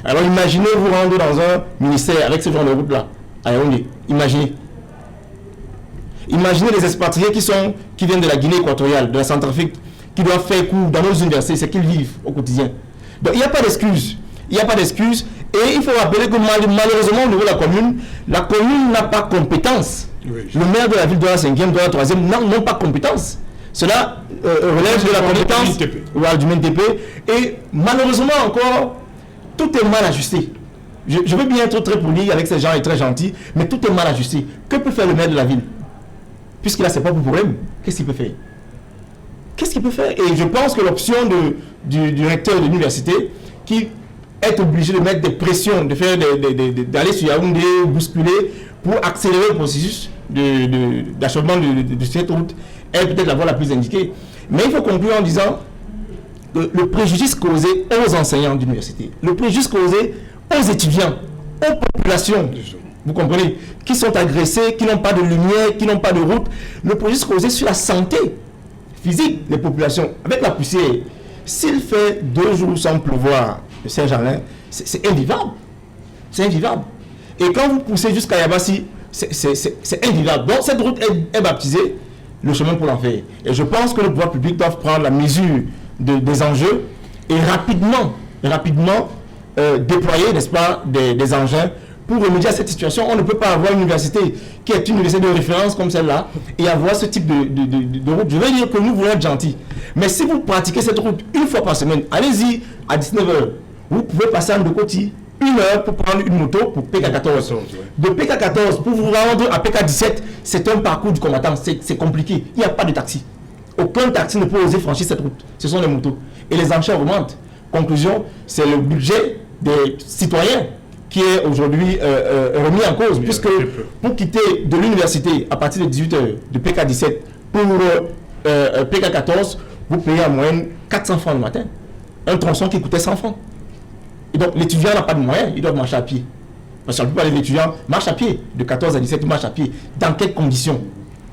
[SPEAKER 4] Alors imaginez vous rendre dans un ministère avec ce genre de route-là, à Yaoundé. Imaginez les expatriés qui viennent de la Guinée équatoriale, de la Centrafrique, qui doivent faire cours dans nos universités, c'est qu'ils vivent au quotidien. Donc il n'y a pas d'excuse. Et il faut rappeler que malheureusement au niveau de la commune n'a pas compétence. Oui. Le maire de la ville de la 5e, de la 3e n'ont pas compétence. Cela relève de la compétence du MNTP. Et malheureusement encore, tout est mal ajusté. Je veux bien être très poli avec ces gens et très gentil, mais tout est mal ajusté. Que peut faire le maire de la ville? Puisqu'il a ses propres problèmes, qu'est-ce qu'il peut faire? Et je pense que l'option du recteur de l'université, qui est obligé de mettre des pressions, d'aller sur Yaoundé, bousculer, pour accélérer le processus d'achèvement de cette route, est peut-être la voie la plus indiquée. Mais il faut conclure en disant, le préjudice causé aux enseignants d'université, le préjudice causé aux étudiants, aux populations, vous comprenez, qui sont agressés, qui n'ont pas de lumière, qui n'ont pas de route, le préjudice causé sur la santé physique des populations, avec la poussière. S'il fait 2 jours sans pleuvoir de Saint-Germain, c'est invivable. C'est invivable. Et quand vous poussez jusqu'à Yabassi, c'est invivable. Donc cette route est baptisée le chemin pour l'enfer. Et je pense que le pouvoir public doit prendre la mesure des enjeux et rapidement déployer, n'est-ce pas, des engins pour remédier à cette situation. On ne peut pas avoir une université qui est une université de référence comme celle-là et avoir ce type de route. Je veux dire que nous voulons être gentils. Mais si vous pratiquez cette route une fois par semaine, allez-y à 19h. Vous pouvez passer en Ndokoti 1 heure pour prendre une moto pour PK14. De PK14 pour vous rendre à PK17, c'est un parcours du combattant. C'est compliqué. Il n'y a pas de taxi. Aucun taxi ne peut oser franchir cette route. Ce sont les motos. Et les enchères augmentent. Conclusion, c'est le budget des citoyens qui est aujourd'hui remis en cause. Puisque pour quitter de l'université à partir de 18h, de PK17 pour PK14, vous payez en moyenne 400 francs le matin. Un tronçon qui coûtait 100 francs. Et donc l'étudiant n'a pas de moyens, il doit marcher à pied. Parce que la plupart des étudiants marchent à pied. De 14 à 17, ils marchent à pied. Dans quelles conditions?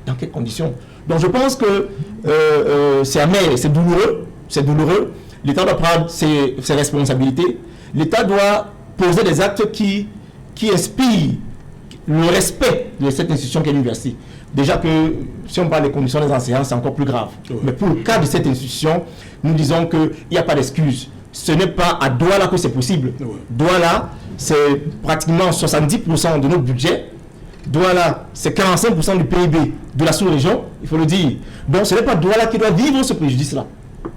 [SPEAKER 4] Dans quelles conditions? Donc je pense que c'est amer, c'est douloureux. C'est douloureux. L'État doit prendre ses responsabilités. L'État doit poser des actes qui inspirent le respect de cette institution qu'est l'université. Déjà que si on parle des conditions des enseignants, c'est encore plus grave. Mais pour le cas de cette institution, nous disons qu'il n'y a pas d'excuse. Ce n'est pas à Douala que c'est possible. Douala, c'est pratiquement 70% de notre budget. Douala, c'est 45% du PIB de la sous-région, il faut le dire. Donc ce n'est pas Douala qui doit vivre ce préjudice-là.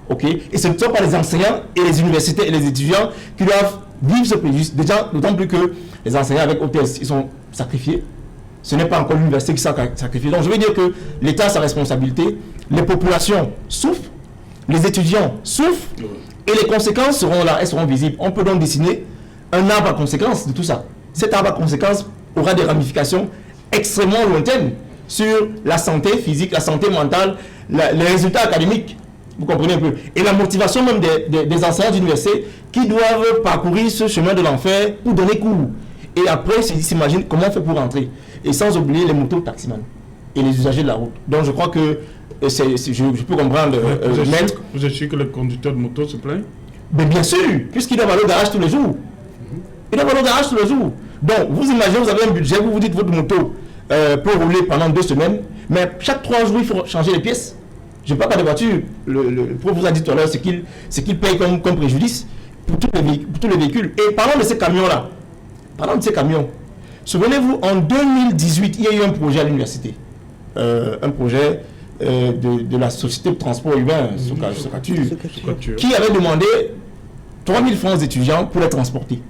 [SPEAKER 4] Okay? Et ce ne sont pas les enseignants et les universités et les étudiants qui doivent vivre ce préjudice. Déjà, d'autant plus que les enseignants avec OTS, ils sont sacrifiés. Ce n'est pas encore l'université qui sera sacrifiée. Donc je veux dire que l'État a sa responsabilité, les populations souffrent, les étudiants souffrent, et les conséquences seront là, elles seront visibles. On peut donc dessiner un arbre à conséquences de tout ça. Cet arbre à conséquences aura des ramifications extrêmement lointaines sur la santé physique, la santé mentale, les résultats académiques. Vous comprenez un peu. Et la motivation même des enseignants d'université qui doivent parcourir ce chemin de l'enfer pour donner cours. Et après, ils s'imaginent comment on fait pour rentrer. Et sans oublier les motos taximans et les usagers de la route. Donc je crois que je peux comprendre le maître.
[SPEAKER 1] Vous êtes sûr que les conducteurs de moto se plaignent?
[SPEAKER 4] Mais bien sûr, puisqu'ils doivent aller au garage tous les jours. Ils doivent aller au garage tous les jours. Donc vous imaginez, vous avez un budget, vous vous dites votre moto peut rouler pendant 2 semaines, mais chaque 3 jours, il faut changer les pièces. Je ne parle pas de voiture. Le prof vous a dit tout à l'heure, c'est qu'il paye comme préjudice pour tous les véhicules. Et parlons de ces camions-là. Parlons de ces camions. Souvenez-vous, en 2018, il y a eu un projet à l'université. Un projet de la société de transport urbain, Socatur, qui avait demandé 3 000 francs aux étudiants pour les transporter.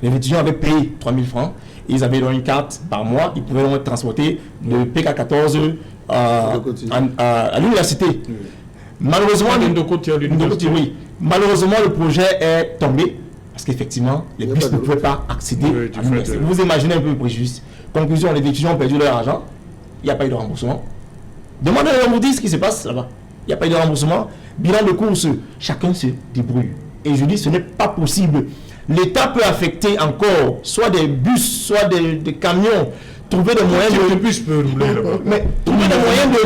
[SPEAKER 4] Les étudiants avaient payé 3 000 francs. Ils avaient une carte par mois. Ils pouvaient donc être transportés de PK14 à l'université. Malheureusement, malheureusement, le projet est tombé parce qu'effectivement, les bus ne pouvaient pas accéder à l'université. Vous imaginez un peu le préjudice. Conclusion, les étudiants ont perdu leur argent. Il n'y a pas eu de remboursement. Demandez-leur, vous dire ce qui se passe là-bas. Il n'y a pas eu de remboursement. Bilan de course, chacun se débrouille. Et je dis, ce n'est pas possible. L'État peut affecter encore soit des bus, soit des camions, trouver des moyens
[SPEAKER 1] de... bus peut rouler là-bas.
[SPEAKER 4] Mais trouver des moyens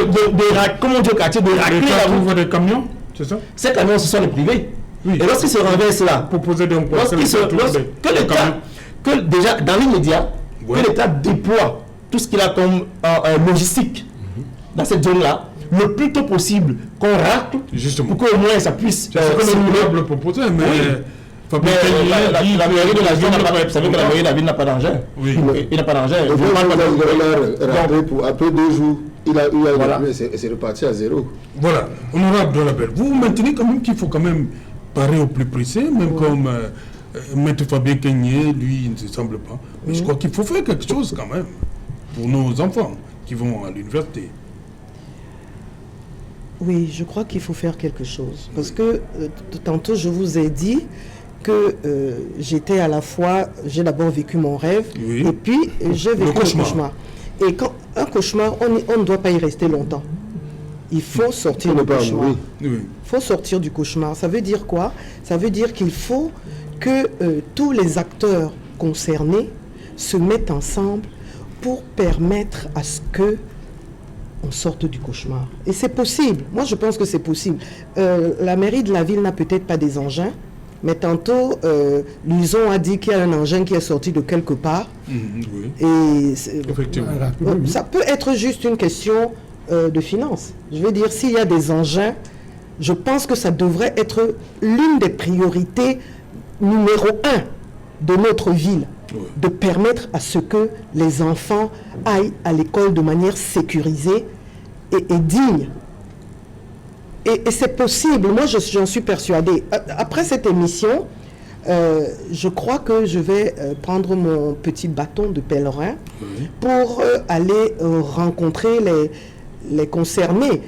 [SPEAKER 4] comment dire, quartier, de racler
[SPEAKER 1] la route. Des camions, c'est ça? Ces
[SPEAKER 4] camions, ce sont les privés. Oui. Et lorsqu'ils se renversent là, que déjà, dans l'immédiat, que l'État déploie tout ce qu'il a comme logistique dans cette zone-là, le plus tôt possible, qu'on racle, pour qu'au moins ça puisse...
[SPEAKER 1] C'est ce que le proposer, mais... Oui.
[SPEAKER 4] La mairie de la ville n'a pas, vous savez que la mairie de la ville n'a pas d'engin. Oui. Il n'a pas d'engin.
[SPEAKER 3] Après 2 jours, il a et c'est reparti à 0.
[SPEAKER 1] Voilà. Honorable Dolabel, vous maintenez quand même qu'il faut quand même parer au plus pressé, même comme Maître Fabien Kenyé, lui, il ne se semble pas. Mais je crois qu'il faut faire quelque chose quand même pour nos enfants qui vont à l'université.
[SPEAKER 2] Oui, je crois qu'il faut faire quelque chose. Parce que tantôt, je vous ai dit que j'étais à la fois, j'ai d'abord vécu mon rêve, et puis j'ai vécu le cauchemar. Et quand un cauchemar, on ne doit pas y rester longtemps. Il faut sortir du cauchemar.
[SPEAKER 1] Oui.
[SPEAKER 2] Il faut sortir du cauchemar. Ça veut dire quoi? Ça veut dire qu'il faut que tous les acteurs concernés se mettent ensemble pour permettre à ce que on sorte du cauchemar. Et c'est possible. Moi, je pense que c'est possible. La mairie de la ville n'a peut-être pas des engins, mais tantôt, Luson a dit qu'il y a un engin qui est sorti de quelque part.
[SPEAKER 1] Oui.
[SPEAKER 2] Et
[SPEAKER 1] Effectivement.
[SPEAKER 2] ça peut être juste une question de finances. Je veux dire, s'il y a des engins, je pense que ça devrait être l'une des priorités numéro 1 de notre ville, de permettre à ce que les enfants aillent à l'école de manière sécurisée et digne. Et c'est possible, moi j'en suis persuadée. Après cette émission, je crois que je vais prendre mon petit bâton de pèlerin pour aller rencontrer les concernés.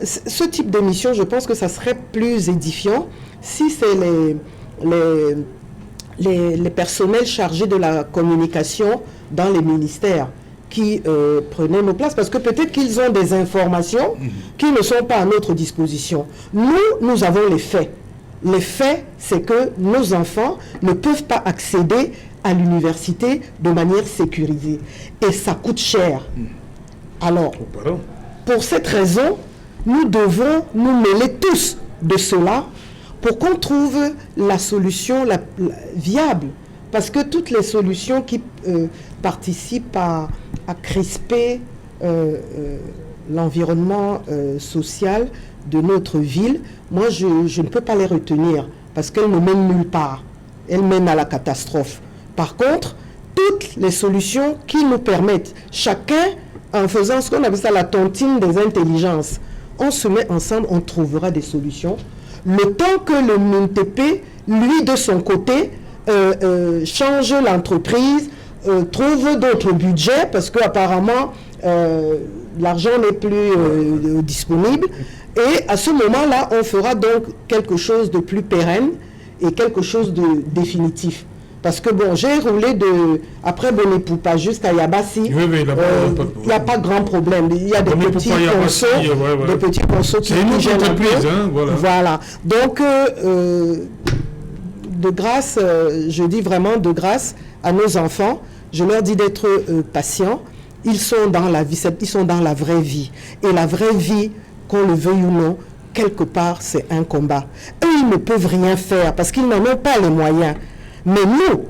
[SPEAKER 2] Ce type d'émission, je pense que ça serait plus édifiant si c'est les personnels chargés de la communication dans les ministères qui prenaient nos places, parce que peut-être qu'ils ont des informations qui ne sont pas à notre disposition. Nous avons les faits. Les faits, c'est que nos enfants ne peuvent pas accéder à l'université de manière sécurisée. Et ça coûte cher. Alors, pour cette raison, nous devons nous mêler tous de cela pour qu'on trouve la solution la viable. Parce que toutes les solutions qui participent à crisper l'environnement social de notre ville, moi je ne peux pas les retenir parce qu'elles ne mènent nulle part. Elles mènent à la catastrophe. Par contre, toutes les solutions qui nous permettent, chacun en faisant ce qu'on appelle ça la tontine des intelligences, on se met ensemble, on trouvera des solutions. Le temps que le MINTP, lui de son côté, change l'entreprise, trouve d'autres budgets parce qu'apparemment l'argent n'est plus disponible, et à ce moment-là on fera donc quelque chose de plus pérenne et quelque chose de définitif. Parce que bon, j'ai roulé après Bonipoupa jusqu'à Yabassi, il n'y a pas grand problème. Il y a des petits consos qui gênent un peu. Voilà. Donc, de grâce, je dis vraiment de grâce à nos enfants, je leur dis d'être patients. Ils sont dans la vie, ils sont dans la vraie vie. Et la vraie vie, qu'on le veuille ou non, quelque part, c'est un combat. Eux, ils ne peuvent rien faire parce qu'ils n'en ont pas les moyens. Mais nous,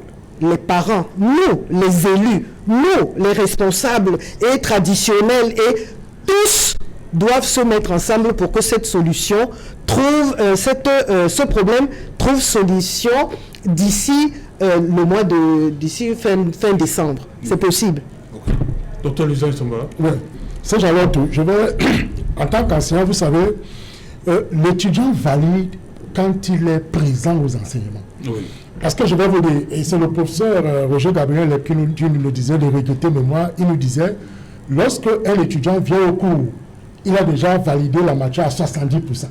[SPEAKER 2] les parents, nous, les élus, nous, les responsables et traditionnels, et tous doivent se mettre ensemble pour que cette solution trouve, ce problème trouve solution d'ici d'ici fin décembre. C'est possible.
[SPEAKER 1] Okay. Docteur Luson Somba.
[SPEAKER 5] Oui, ça j'allais tout. Je vais, en tant qu'enseignant, vous savez, l'étudiant valide quand il est présent aux enseignements. Oui. Parce que je vais vous dire, et c'est le professeur Roger Gabriel qui nous disait de regretter mémoire, il nous disait, lorsque un étudiant vient au cours, il a déjà validé la matière à 70%.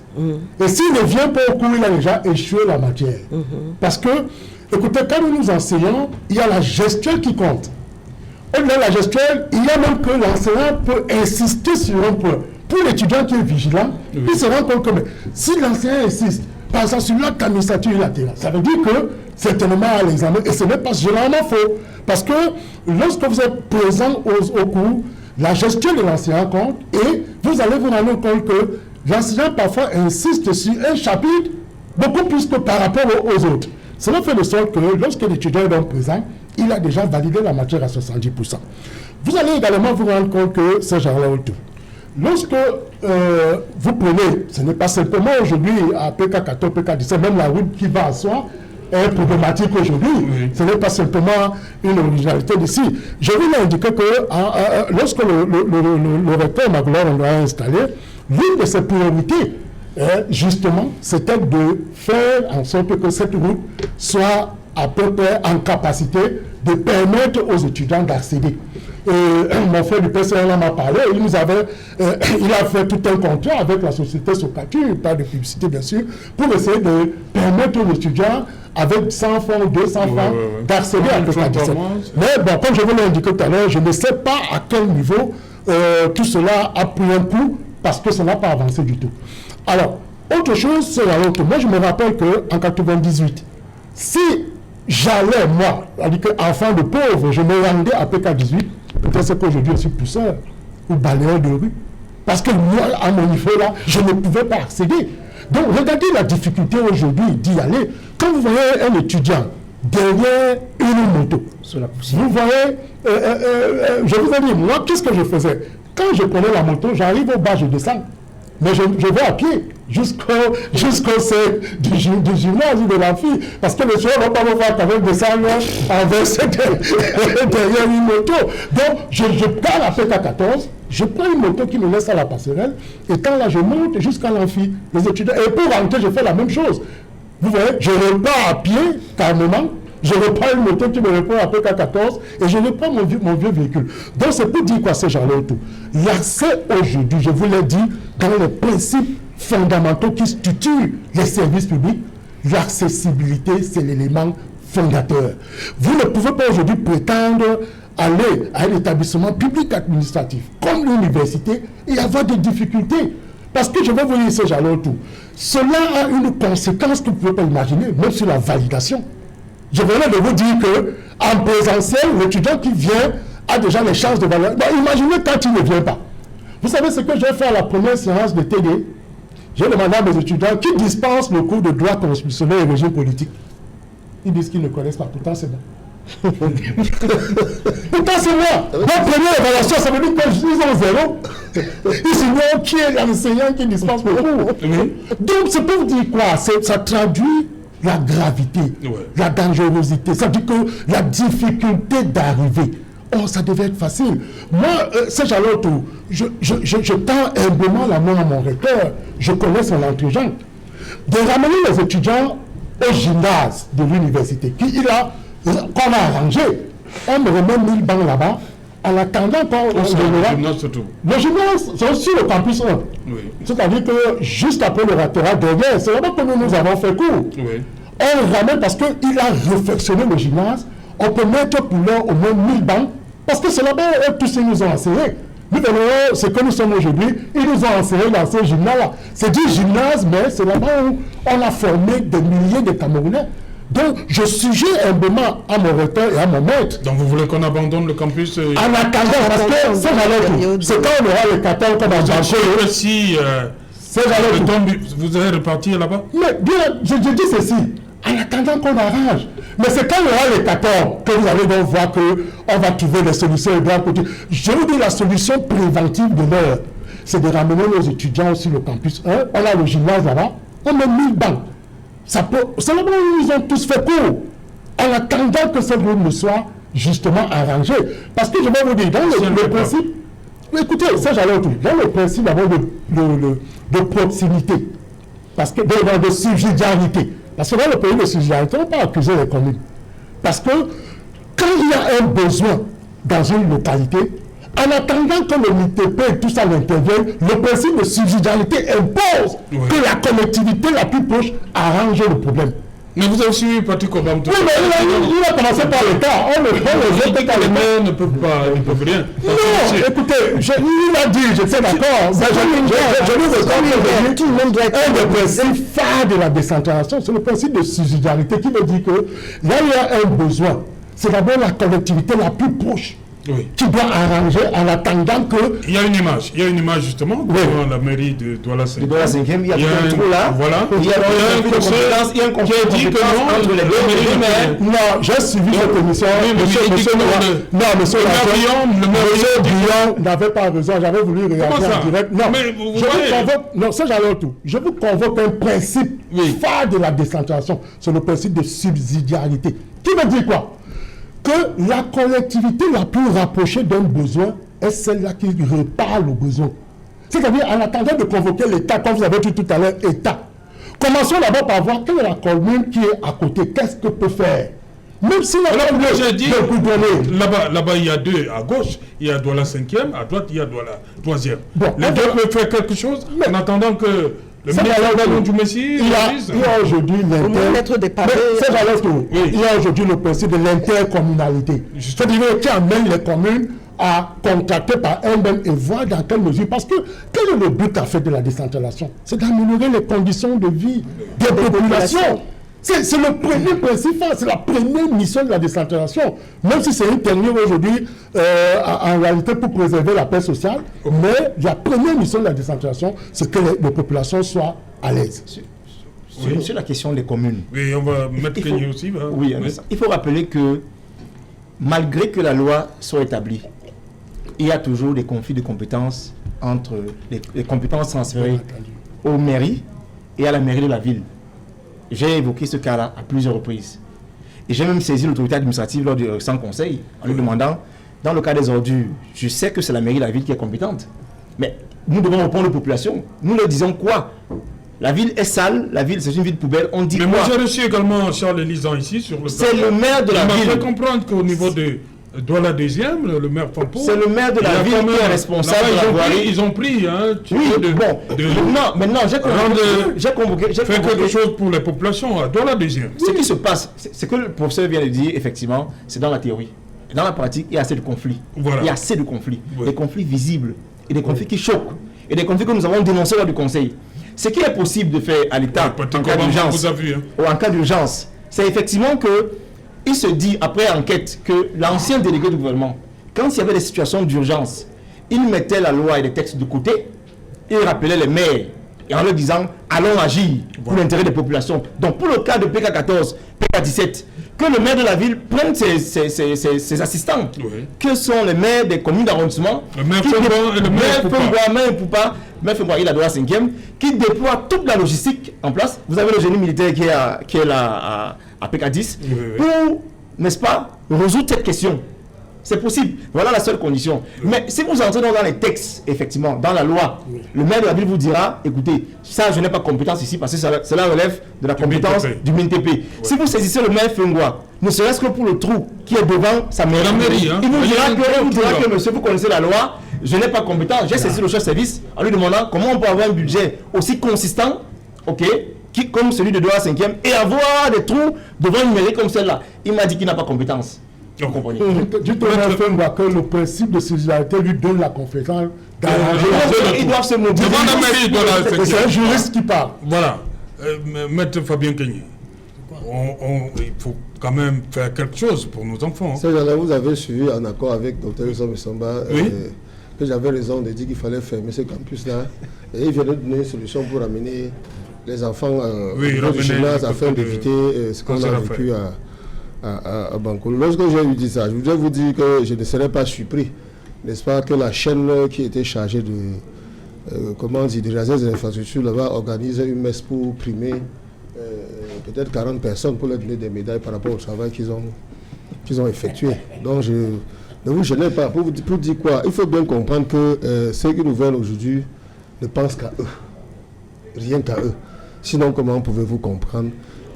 [SPEAKER 5] Et s'il ne vient pas au cours, il a déjà échoué la matière. Parce que, écoutez, quand nous nous enseignons, il y a la gestuelle qui compte. Au-delà de la gestuelle, il y a même que l'enseignant peut insister sur un point. Pour l'étudiant qui est vigilant, il se rend compte que si l'enseignant insiste, par exemple, sur l'acte administratif latéral, ça veut dire que certainement à l'examen, et ce n'est pas généralement faux, parce que lorsque vous êtes présent au cours, la gestion de l'enseignant compte, et vous allez vous rendre compte que l'enseignant parfois insiste sur un chapitre beaucoup plus que par rapport aux autres. Cela fait de sorte que lorsque l'étudiant est donc présent, il a déjà validé la matière à 70%. Vous allez également vous rendre compte que c'est genre tout. Lorsque vous prenez, ce n'est pas simplement aujourd'hui à PK14, PK17, même la route qui va à soi est problématique aujourd'hui. Ce n'est pas simplement une originalité d'ici. Je voulais indiquer que lorsque le recteur Magloire a installé, l'une de ses priorités, justement, c'était de faire en sorte que cette route soit à peu près en capacité de permettre aux étudiants d'accéder. Et mon frère du PCL m'a parlé, il a fait tout un contrat avec la société Socatu, pas de publicité bien sûr, pour essayer de permettre aux étudiants avec 100 francs, 200 francs d'accéder à PK17. Mais bon, comme je vous l'ai indiqué tout à l'heure, je ne sais pas à quel niveau tout cela a pris un coup parce que ça n'a pas avancé du tout. Alors, autre chose, c'est la autre. Moi, je me rappelle qu'en 98, si j'allais, moi, c'est-à-dire qu'enfant de pauvre, je me rendais à PK18, peut-être qu'aujourd'hui je suis pousseur ou balayeur de rue. Parce que moi, à mon niveau là, je ne pouvais pas accéder. Donc, regardez la difficulté aujourd'hui d'y aller. Quand vous voyez un étudiant derrière une moto, vous voyez, je vous ai dit, moi, qu'est-ce que je faisais? Quand je prenais la moto, j'arrive au bas, je descends. Mais je vais à pied jusqu'au sein du gymnase ou de l'amphi. Parce que le soir, on ne va pas me voir quand même descendre derrière une moto. Donc, je pars à PK14, je prends une moto qui me laisse à la passerelle, et quand là, je monte jusqu'à l'amphi. Les étudiants, et pour rentrer, je fais la même chose. Vous voyez, je repars à pied, carrément. Je reprends une moto qui me répond à PK14 et je reprends mon vieux véhicule. Donc c'est pour dire quoi ces gens-là autour. L'accès aujourd'hui, je vous l'ai dit, dans les principes fondamentaux qui structurent les services publics, l'accessibilité, c'est l'élément fondateur. Vous ne pouvez pas aujourd'hui prétendre aller à un établissement public administratif comme l'université et avoir des difficultés. Parce que je vais vous dire ces gens-là autour. Cela a une conséquence que vous ne pouvez pas imaginer, même sur la validation. Je venais de vous dire qu'en présentiel, l'étudiant qui vient a déjà les chances de valeur. Ben, imaginez quand il ne vient pas. Vous savez ce que j'ai fait à la première séance de TD? J'ai demandé à mes étudiants qui dispensent le cours de droit constitutionnel et régime politique. Ils disent qu'ils ne connaissent pas. Pourtant, c'est moi. Pourtant, c'est moi. Ma première évaluation, ça veut dire qu'ils ont 0. Ils ignorent qui est l'enseignant qui dispense le cours. Donc, c'est pour dire quoi? Ça traduit la gravité, la dangerosité, ça dit que la difficulté d'arriver. Oh, ça devait être facile. Moi, ces gens-là autour, je tends humblement la main à mon recteur, je connais son intelligence, de ramener les étudiants au gymnase de l'université, qu'on a arrangé. On me remet 1000 bancs là-bas, en attendant qu'on le gymnase, c'est aussi le campus 1. Oui. C'est-à-dire que juste après le rectorat derrière, c'est là-bas que nous avons fait cours. Oui. On ramène parce qu'il a réfectionné le gymnase, on peut mettre pour l'heure au moins 1000 bancs, parce que c'est là-bas où tous ils nous ont enseigné. Nous venons, c'est que nous sommes aujourd'hui, ils nous ont enseigné dans ce gymnase-là. C'est du gymnase, mais c'est là-bas où on a formé des milliers de Camerounais. Donc, je suggère humblement à mon recteur et à mon maître.
[SPEAKER 1] Donc, vous voulez qu'on abandonne le campus
[SPEAKER 5] en attendant, parce que c'est quand on aura le 14 qu'on va
[SPEAKER 1] banquer. Si vous allez repartir là-bas?
[SPEAKER 5] Mais bien, je dis ceci, en attendant qu'on arrange. Mais c'est quand on aura les 14 que vous allez donc voir qu'on va trouver des solutions de côté. Je vous dis la solution préventive de l'heure, c'est de ramener nos étudiants sur le campus 1. On a le gymnase là-bas, on met 1000 bancs. C'est là-bas où ils ont tous fait cours, en attendant que ce groupe soit justement arrangé. Parce que je vais vous dire, dans le principe, écoutez, ça j'allais autour, dans le principe d'abord de proximité, parce que de subsidiarité. Parce que dans le pays de subsidiarité, on ne peut pas accuser les communes. Parce que quand il y a un besoin dans une localité, en attendant que le MITP et tout ça intervienne, le principe de subsidiarité impose que la collectivité la plus proche arrange le problème.
[SPEAKER 1] Mais vous avez suivi Patrick Obama.
[SPEAKER 5] Oui, mais il a commencé par l'État.
[SPEAKER 1] Les maires ne peuvent pas, ils ne peuvent rien.
[SPEAKER 5] Non, écoutez, il a dit, je suis d'accord. Je vous ai tout le monde doit être un des principes phares de la décentralisation. C'est le principe de subsidiarité qui veut dire que là, il y a un besoin. C'est d'abord la collectivité la plus proche. Oui. Qui doit arranger en attendant que...
[SPEAKER 1] Il y a une image justement devant la mairie de Douala 5e.
[SPEAKER 4] Il y a un trou là.
[SPEAKER 1] Voilà.
[SPEAKER 4] Il y a un conseil qui dit que non, entre les deux maires.
[SPEAKER 5] Non, j'ai suivi cette émission. Monsieur Guillaume n'avait pas raison. J'avais voulu réagir en direct. Non, mais vous convoque. Non, ça j'allais tout. Je vous convoque un principe phare de la décentralisation. C'est le principe de subsidiarité. Qui veut dire quoi? Que la collectivité la plus rapprochée d'un besoin est celle-là qui répare le besoin. C'est-à-dire, en attendant de convoquer l'État, comme vous avez dit tout à l'heure, État. Commençons d'abord par voir quelle est la commune qui est à côté, qu'est-ce que peut faire. Même si la commune
[SPEAKER 1] là-bas, il y a deux à gauche, il y a Douala 5e, à droite, il y a Douala 3e. Bon, les deux peuvent faire quelque chose en attendant que... Le ministre du Messie,
[SPEAKER 5] il y a aujourd'hui il y a aujourd'hui le principe de l'intercommunalité. C'est-à-dire qui amène les communes à contracter par elle-même et voir dans quelle mesure. Parce que quel est le but à fait de la décentralisation? C'est d'améliorer les conditions de vie des populations. C'est le premier principe, c'est la première mission de la décentralisation. Même si c'est une technique aujourd'hui, en réalité, pour préserver la paix sociale, mais la première mission de la décentralisation, c'est que les populations soient à l'aise.
[SPEAKER 4] Sur la question des communes.
[SPEAKER 1] Oui, on va mettre Kenny aussi.
[SPEAKER 4] Oui, il faut rappeler que malgré que la loi soit établie, il y a toujours des conflits de compétences entre les compétences transférées aux mairies et à la mairie de la ville. J'ai évoqué ce cas-là à plusieurs reprises. Et j'ai même saisi l'autorité administrative lors du récent conseil en lui demandant, dans le cas des ordures, je sais que c'est la mairie de la ville qui est compétente, mais nous devons répondre aux populations. Nous leur disons quoi? La ville est sale, la ville c'est une ville poubelle, on dit
[SPEAKER 1] mais
[SPEAKER 4] quoi?
[SPEAKER 1] moi j'ai reçu également Charles Elisan ici sur le
[SPEAKER 4] c'est le maire de la ville.
[SPEAKER 1] Il m'a fait comprendre qu'au niveau de Douala deuxième, le maire Fampo,
[SPEAKER 4] c'est le maire de la ville qui est responsable de la voirie.
[SPEAKER 1] Ils ont pris, hein,
[SPEAKER 4] maintenant j'ai convoqué
[SPEAKER 1] faire quelque chose pour les populations à Douala deuxième.
[SPEAKER 4] Ce qui se passe, ce que le professeur vient de dire, effectivement, c'est dans la théorie. Dans la pratique, il y a assez de conflits.
[SPEAKER 1] Voilà.
[SPEAKER 4] Il y a assez de conflits.
[SPEAKER 1] Oui.
[SPEAKER 4] Des conflits visibles et des conflits qui choquent. Et des conflits que nous avons dénoncés lors du conseil. Ce qui est possible de faire à l'État en cas d'urgence, ou en cas d'urgence, c'est effectivement que il se dit, après enquête, que l'ancien délégué du gouvernement, quand il y avait des situations d'urgence, il mettait la loi et les textes de côté, il rappelait les maires, et en leur disant, allons agir pour l'intérêt des populations. Donc pour le cas de PK14, PK17, que le maire de la ville prenne ses assistants, que sont les maires des communes d'arrondissement,
[SPEAKER 1] le maire Fengwa et le maire
[SPEAKER 4] Poupa, maire Fengwa, il a droit à 5e, qui déploie toute la logistique en place. Vous avez le génie militaire qui est là à PK10 pour, n'est-ce pas, résoudre cette question. C'est possible. Voilà la seule condition. Mais si vous entrez dans les textes, effectivement, dans la loi, le maire de la ville vous dira, écoutez, ça, je n'ai pas compétence ici parce que cela relève de la compétence du MINTP. Si vous saisissez le maire Fengwa, ne serait-ce que pour le trou qui est devant sa mairie, il vous dira que monsieur, vous connaissez la loi, je n'ai pas compétence. J'ai saisi le chef de service en lui demandant comment on peut avoir un budget aussi consistant, comme celui de Douala 5e, et avoir des trous devant une mairie comme celle-là. Il m'a dit qu'il n'a pas compétence.
[SPEAKER 5] Vous comprenez? Que le principe de solidarité lui donne la compétence d'arranger.
[SPEAKER 4] Ils doivent se mobiliser.
[SPEAKER 5] C'est un juriste qui parle.
[SPEAKER 1] Voilà. Maître Fabien Kenny, il faut quand même faire quelque chose pour nos enfants.
[SPEAKER 3] Vous avez suivi en accord avec Dr. Issom Samba que j'avais raison de dire qu'il fallait fermer ce campus-là. Et il vient de donner une solution pour amener les enfants au gymnase afin d'éviter ce qu'on a vécu à Bankoul. Lorsque j'ai eu dit ça, je voudrais vous dire que je ne serais pas surpris, n'est-ce pas, que la chaîne qui était chargée de raser les infrastructures là-bas organise une messe pour primer peut-être 40 personnes pour leur donner des médailles par rapport au travail qu'ils ont effectué. Donc ne vous gênez pas. Pour dire quoi, il faut bien comprendre que ceux qui nous veulent aujourd'hui ne pensent qu'à eux. Rien qu'à eux. Sinon, comment pouvez-vous comprendre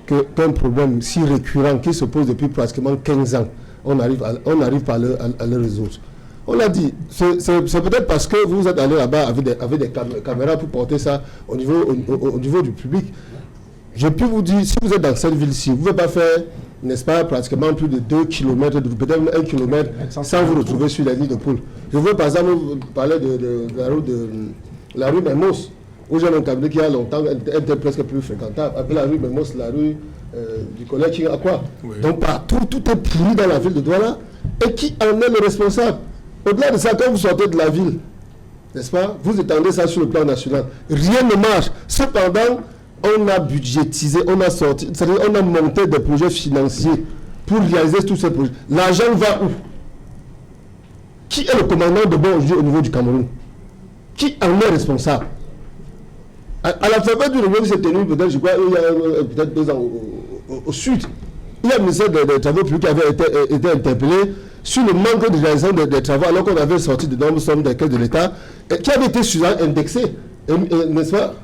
[SPEAKER 3] qu'un problème si récurrent qui se pose depuis pratiquement 15 ans, on arrive pas à le résoudre. On l'a dit, c'est peut-être parce que vous êtes allé là-bas avec des caméras pour porter ça au niveau du public. Je peux vous dire, si vous êtes dans cette ville-ci, vous ne pouvez pas faire, n'est-ce pas, pratiquement plus de 2 km, peut-être 1 km, sans vous retrouver sur la ligne de poule. Je veux par exemple parler de la rue Memos, où j'ai un cabinet qui a longtemps était presque plus fréquentable. Après la rue Memos, la rue du collège qui a quoi. Donc partout, tout est pourri dans la ville de Douala. Et qui en est le responsable? Au-delà de ça, quand vous sortez de la ville, n'est-ce pas, vous étendez ça sur le plan national. Rien ne marche. Cependant, on a budgétisé, on a sorti, c'est-à-dire on a monté des projets financiers pour réaliser tous ces projets. L'argent va où? Qui est le commandant de bord aujourd'hui au niveau du Cameroun? Qui en est responsable? À la fin du réunion qui s'est tenue, peut-être, je crois, il y a peut-être 2 ans au sud, il y a le ministère des Travaux publics qui avait été interpellé sur le manque de réalisation des travaux, alors qu'on avait sorti de nombreuses sommes des caisses de l'État, qui avait été suffisamment indexé, n'est-ce pas?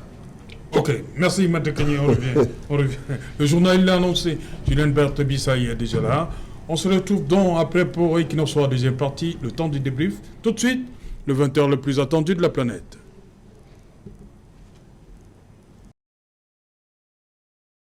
[SPEAKER 1] Ok, merci Maître Kenny, on revient. Le journal l'a annoncé, Julien Berthe Bissaï est déjà là. On se retrouve donc après pour Equinox Soir, deuxième partie, le temps du débrief. Tout de suite, le 20h le plus attendu de la planète.